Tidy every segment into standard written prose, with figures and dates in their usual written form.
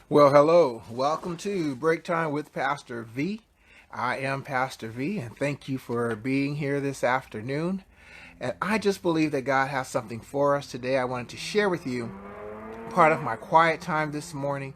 Well, hello. Welcome to Break Time with Pastor V. I am Pastor V, and thank you for being here this afternoon. And I just believe that God has something for us today. I wanted to share with you part of my quiet time this morning.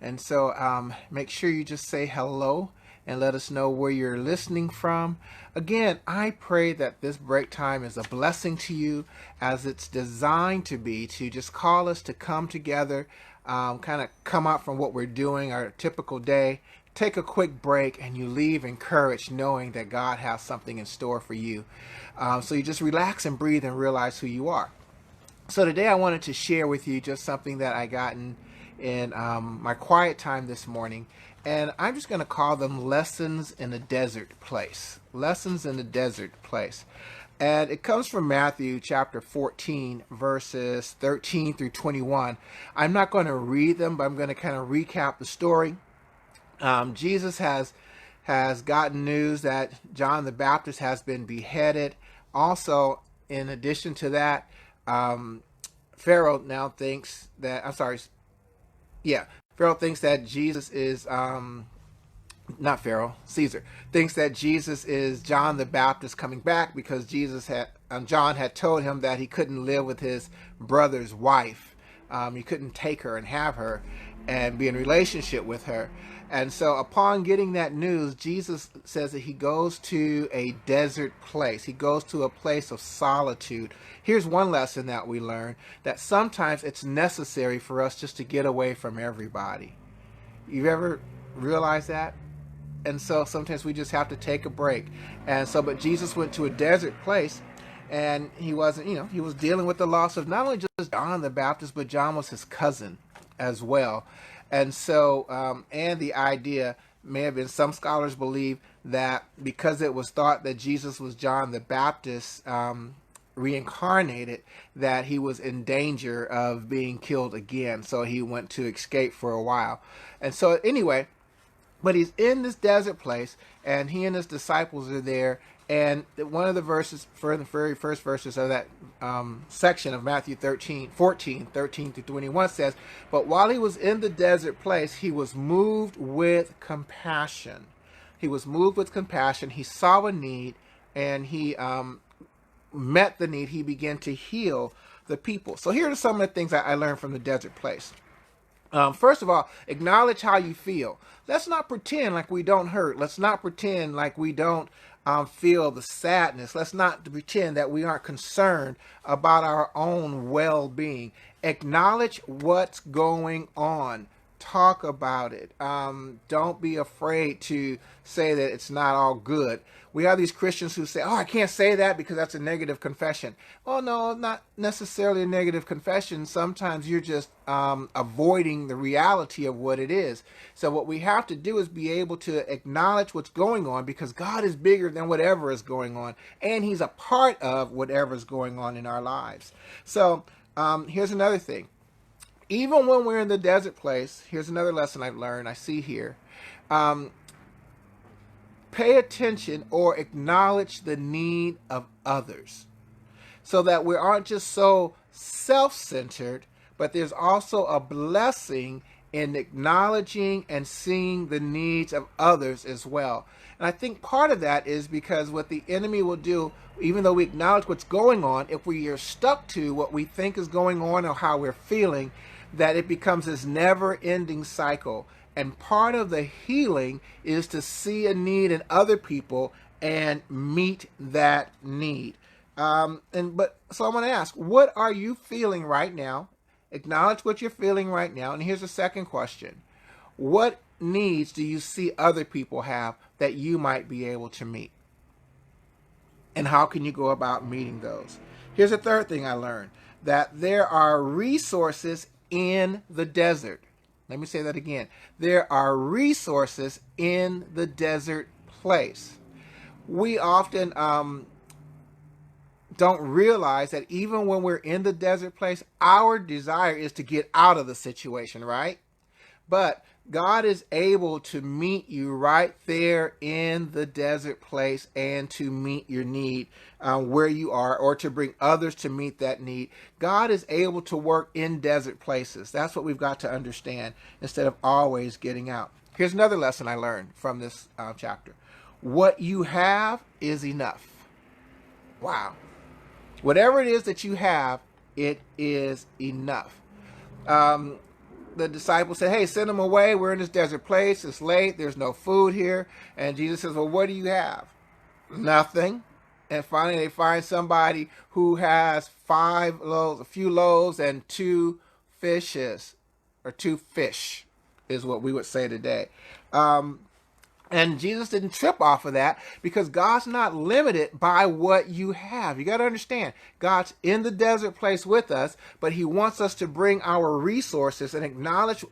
And so make sure you just say hello and let us know where you're listening from. Again, I pray that this break time is a blessing to you as it's designed to be, to just call us to come together, kind of come out from what we're doing, our typical day, take a quick break, and you leave encouraged knowing that God has something in store for you. So you just relax and breathe and realize who you are. So today I wanted to share with you just something that I got in my quiet time this morning. And I'm just going to call them lessons in a desert place. Lessons in a desert place. And it comes from Matthew chapter 14, verses 13 through 21. I'm not going to read them, but I'm going to kind of recap the story. Jesus has gotten news that John the Baptist has been beheaded. Also, in addition to that, Pharaoh now thinks that, Pharaoh thinks that Jesus is, not Pharaoh, Caesar, thinks that Jesus is John the Baptist coming back because John had told him that he couldn't live with his brother's wife. He couldn't take her and have her and be in relationship with her. And so upon getting that news, Jesus says that he goes to a desert place. He goes to a place of solitude. Here's one lesson that we learn, that sometimes it's necessary for us just to get away from everybody. You've ever realized that? And so sometimes we just have to take a break. And so, but Jesus went to a desert place, and he wasn't, he was dealing with the loss of not only just John the Baptist, but John was his cousin as well. And so, and the idea may have been, some scholars believe that because it was thought that Jesus was John the Baptist reincarnated, that he was in danger of being killed again. So he went to escape for a while. And so anyway, but he's in this desert place, and he and his disciples are there. And one of the verses, for the very first verses of that section of Matthew 13 through 21 says, "But while he was in the desert place, he was moved with compassion." He was moved with compassion. He saw a need, and he met the need. He began to heal the people. So here are some of the things that I learned from the desert place. First of all, acknowledge how you feel. Let's not pretend like we don't hurt. Let's not pretend like we don't feel the sadness. Let's not pretend that we aren't concerned about our own well-being. Acknowledge what's going on. Talk about it. Don't be afraid to say that it's not all good. We have these Christians who say, "Oh, I can't say that because that's a negative confession." Oh, no, not necessarily a negative confession. Sometimes you're just avoiding the reality of what it is. So what we have to do is be able to acknowledge what's going on, because God is bigger than whatever is going on, and he's a part of whatever is going on in our lives. So here's another thing. Even when we're in the desert place, here's another lesson I've learned, I see here. Pay attention or acknowledge the need of others, so that we aren't just so self-centered, but there's also a blessing in acknowledging and seeing the needs of others as well. And I think part of that is because what the enemy will do, even though we acknowledge what's going on, if we are stuck to what we think is going on or how we're feeling, that it becomes this never-ending cycle. And part of the healing is to see a need in other people and meet that need. So I want to ask, what are you feeling right now? Acknowledge what you're feeling right now. And here's the second question. What needs do you see other people have that you might be able to meet? And how can you go about meeting those? Here's a third thing I learned, that there are resources in the desert. Let me say that again. There are resources in the desert place. We often don't realize that even when we're in the desert place, our desire is to get out of the situation, right? But God is able to meet you right there in the desert place and to meet your need where you are, or to bring others to meet that need. God is able to work in desert places. That's what we've got to understand instead of always getting out. Here's another lesson I learned from this chapter. What you have is enough. Wow. Whatever it is that you have, it is enough. The disciples said, hey, send them away. We're in this desert place. It's late. There's no food here. And Jesus says, well, what do you have? Nothing. And finally, they find somebody who has 5 loaves, a few loaves, and 2 fishes, or 2 fish is what we would say today. And Jesus didn't trip off of that, because God's not limited by what you have. You got to understand, God's in the desert place with us, but he wants us to bring our resources and acknowledge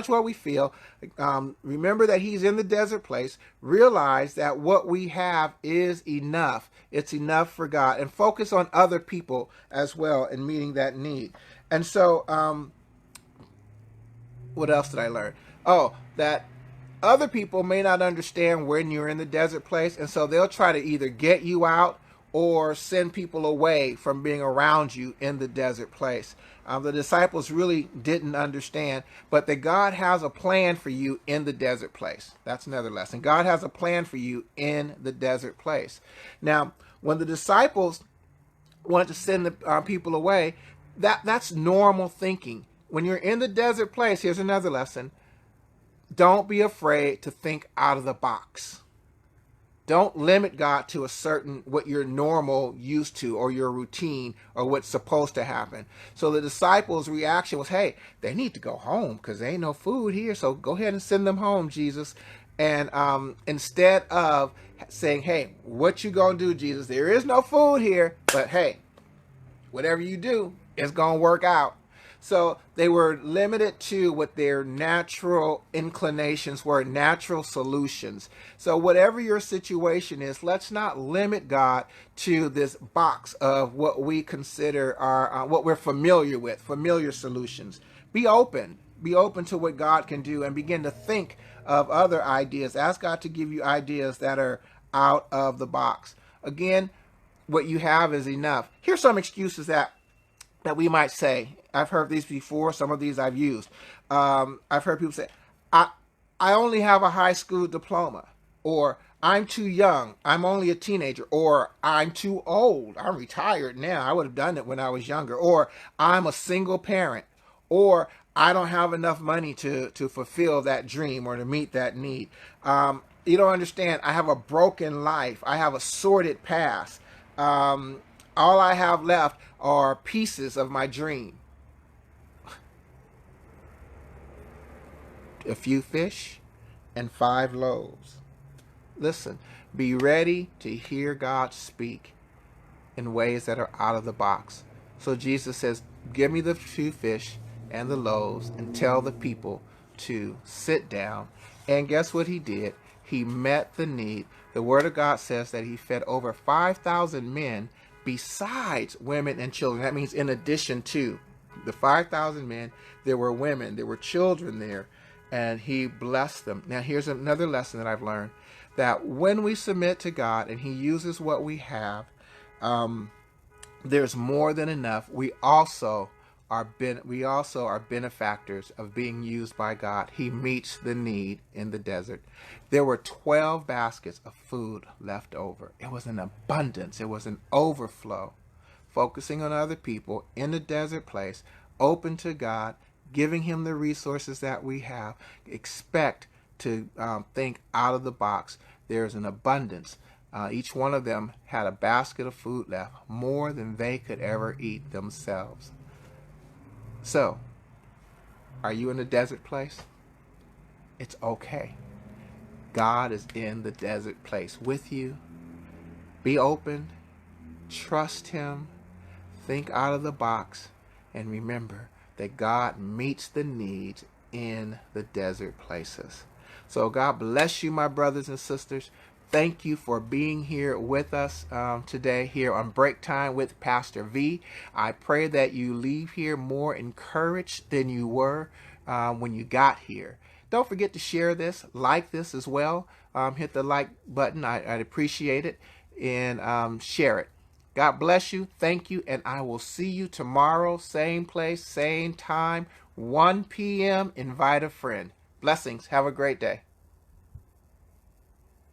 what we feel. Remember that he's in the desert place. Realize that what we have is enough. It's enough for God. And focus on other people as well in meeting that need. And so, what else did I learn? Oh, that other people may not understand when you're in the desert place, and so they'll try to either get you out or send people away from being around you in the desert place. The disciples really didn't understand, but that God has a plan for you in the desert place. That's another lesson. God has a plan for you in the desert place. Now, when the disciples wanted to send the people away, that's normal thinking. When you're in the desert place, here's another lesson. Don't be afraid to think out of the box. Don't limit God to what you're normal used to, or your routine, or what's supposed to happen. So the disciples' reaction was, hey, they need to go home because there ain't no food here. So go ahead and send them home, Jesus. And instead of saying, hey, what you gonna do, Jesus? There is no food here, but hey, whatever you do, it's gonna work out. So they were limited to what their natural inclinations were, natural solutions. So whatever your situation is, let's not limit God to this box of what we consider what we're familiar with, familiar solutions. Be open. Be open to what God can do, and begin to think of other ideas. Ask God to give you ideas that are out of the box. Again, what you have is enough. Here's some excuses that we might say. I've heard these before. Some of these I've used. I've heard people say, I only have a high school diploma, or I'm too young, I'm only a teenager, or I'm too old, I'm retired now, I would have done it when I was younger, or I'm a single parent, or I don't have enough money to fulfill that dream or to meet that need. You don't understand. I have a broken life. I have a sordid past. All I have left are pieces of my dream. A few fish and 5 loaves. Listen, be ready to hear God speak in ways that are out of the box. So Jesus says, give me the 2 fish and the loaves, and tell the people to sit down. And guess what he did? He met the need. The Word of God says that he fed over 5,000 men besides women and children. That means in addition to the 5,000 men, there were women, there were children there, and he blessed them. Now here's another lesson that I've learned, that when we submit to God and he uses what we have, there's more than enough. We also are benefactors of being used by God. He meets the need in the desert. There were 12 baskets of food left over. It was an abundance. It was an overflow. Focusing on other people in the desert place, open to God, giving him the resources that we have. Expect to think out of the box. There's an abundance. Each one of them had a basket of food left, more than they could ever eat themselves. So, are you in a desert place? It's okay. God is in the desert place with you. Be open. Trust him. Think out of the box. And remember that God meets the needs in the desert places. So God bless you, my brothers and sisters. Thank you for being here with us today here on Break Time with Pastor V. I pray that you leave here more encouraged than you were when you got here. Don't forget to share this, like this as well. Hit the like button. I'd appreciate it. And share it. God bless you. Thank you. And I will see you tomorrow. Same place, same time, 1 p.m. Invite a friend. Blessings. Have a great day.